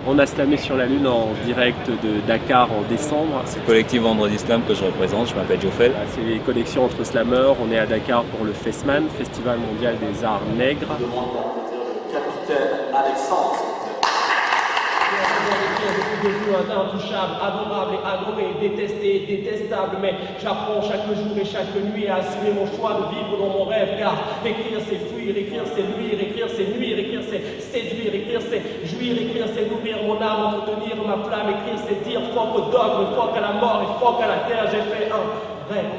On a slamé sur la Lune en direct de Dakar en décembre. C'est le collectif Vendredi Slam que je représente, je m'appelle Jofel. C'est les connexions entre slameurs. On est à Dakar pour le FESMAN, Festival mondial des arts nègres. Je demande le capitaine Alexandre. Je suis devenu un intouchable, adorable et adoré, détesté, détestable, mais j'apprends chaque jour et chaque nuit à assumer mon choix de vivre dans mon rêve, car écrire c'est fuir, écrire c'est luire, écrire c'est nuire, écrire c'est séduire, écrire c'est jouir, écrire c'est nourrir mon âme, entretenir ma flamme, écrire c'est dire fuck au dogme, fuck à la mort et fuck à la terre, j'ai fait un rêve.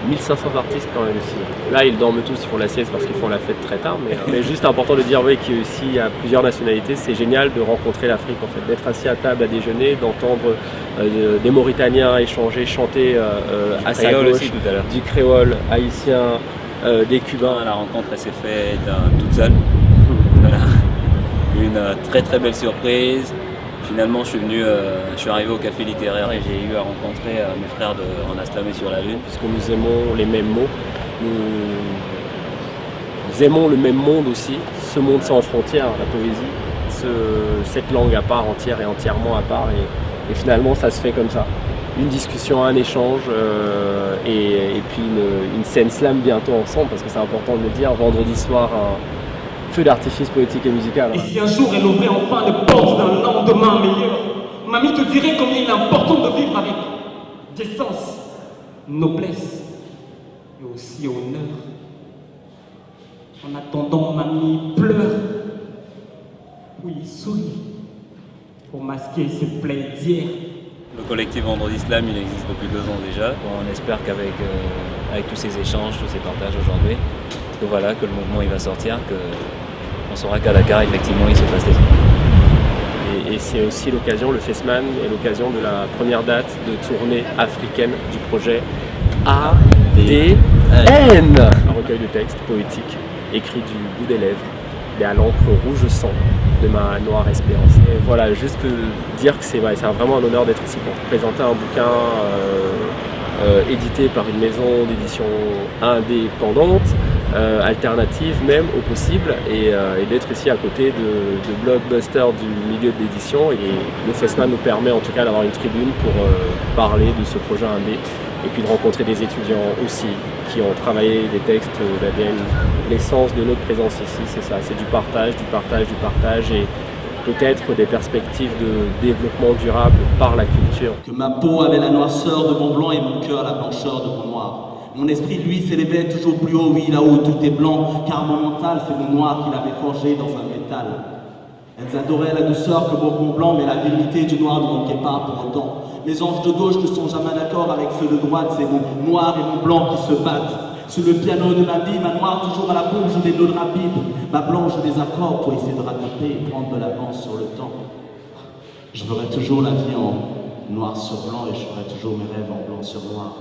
1500 artistes quand même ici. Là ils dorment tous, ils font la sieste parce qu'ils font la fête très tard, mais juste important de dire oui, qu'il y a plusieurs nationalités, c'est génial de rencontrer l'Afrique en fait, d'être assis à table à déjeuner, d'entendre des Mauritaniens échanger, chanter à sa gauche, aussi, tout à l'heure. Du créole haïtien, des Cubains. La rencontre elle s'est faite toute seule. Voilà. Une très très belle surprise. Finalement, je suis arrivé au café littéraire et j'ai eu à rencontrer mes frères On a slamé sur la Lune. Puisque nous aimons les mêmes mots, nous aimons le même monde aussi, ce monde sans frontières, la poésie, cette langue à part entière et entièrement à part, et finalement ça se fait comme ça. Une discussion, un échange, et puis une scène slam bientôt ensemble, parce que c'est important de le dire, vendredi soir, un feu d'artifice poétique et musical. Et si un jour elle ouvrait enfin les portes d'un lendemain meilleur, mamie te dirait combien il est important de vivre avec décence, noblesse et aussi honneur. En attendant, mamie pleure, oui sourit, pour masquer ses plaies d'hier. Le collectif Vendredi Slam, il existe depuis 2 ans déjà. Bon, on espère qu'avec avec tous ces échanges, tous ces partages aujourd'hui, que voilà, que le mouvement il va sortir, qu'on saura qu'à Dakar, effectivement, il se passe des trucs. Et c'est aussi l'occasion, le FESMAN est l'occasion de la première date de tournée africaine du projet ADN. Un recueil de textes poétiques, écrits du bout des lèvres, et à l'encre rouge sang de ma noire espérance. Et voilà, juste dire que c'est vraiment un honneur d'être ici pour présenter un bouquin édité par une maison d'édition indépendante, alternative même au possible, et d'être ici à côté de blockbusters du milieu de l'édition. Et le FESMAN nous permet en tout cas d'avoir une tribune pour parler de ce projet indé, et puis de rencontrer des étudiants aussi qui ont travaillé des textes d'ADN. L'essence de notre présence ici, c'est ça, c'est du partage, et peut-être des perspectives de développement durable par la culture. Que ma peau avait la noirceur de mon blanc et mon cœur la blancheur de mon noir. Mon esprit, lui, s'élevait toujours plus haut, oui, là-haut tout est blanc, car mon mental, c'est mon noir qu'il avait forgé dans un métal. Elles adoraient la douceur que porte mon blanc, mais la virilité du noir ne manquait pas pour autant. Les anges de gauche ne sont jamais d'accord avec ceux de droite, c'est mon noir et mon blanc qui se battent. Sur le piano de ma vie, ma noire toujours à la bouche des notes rapides, ma blanche des accords pour essayer de rattraper et prendre de l'avance sur le temps. Je ferai toujours la vie en noir sur blanc et je ferai toujours mes rêves en blanc sur noir.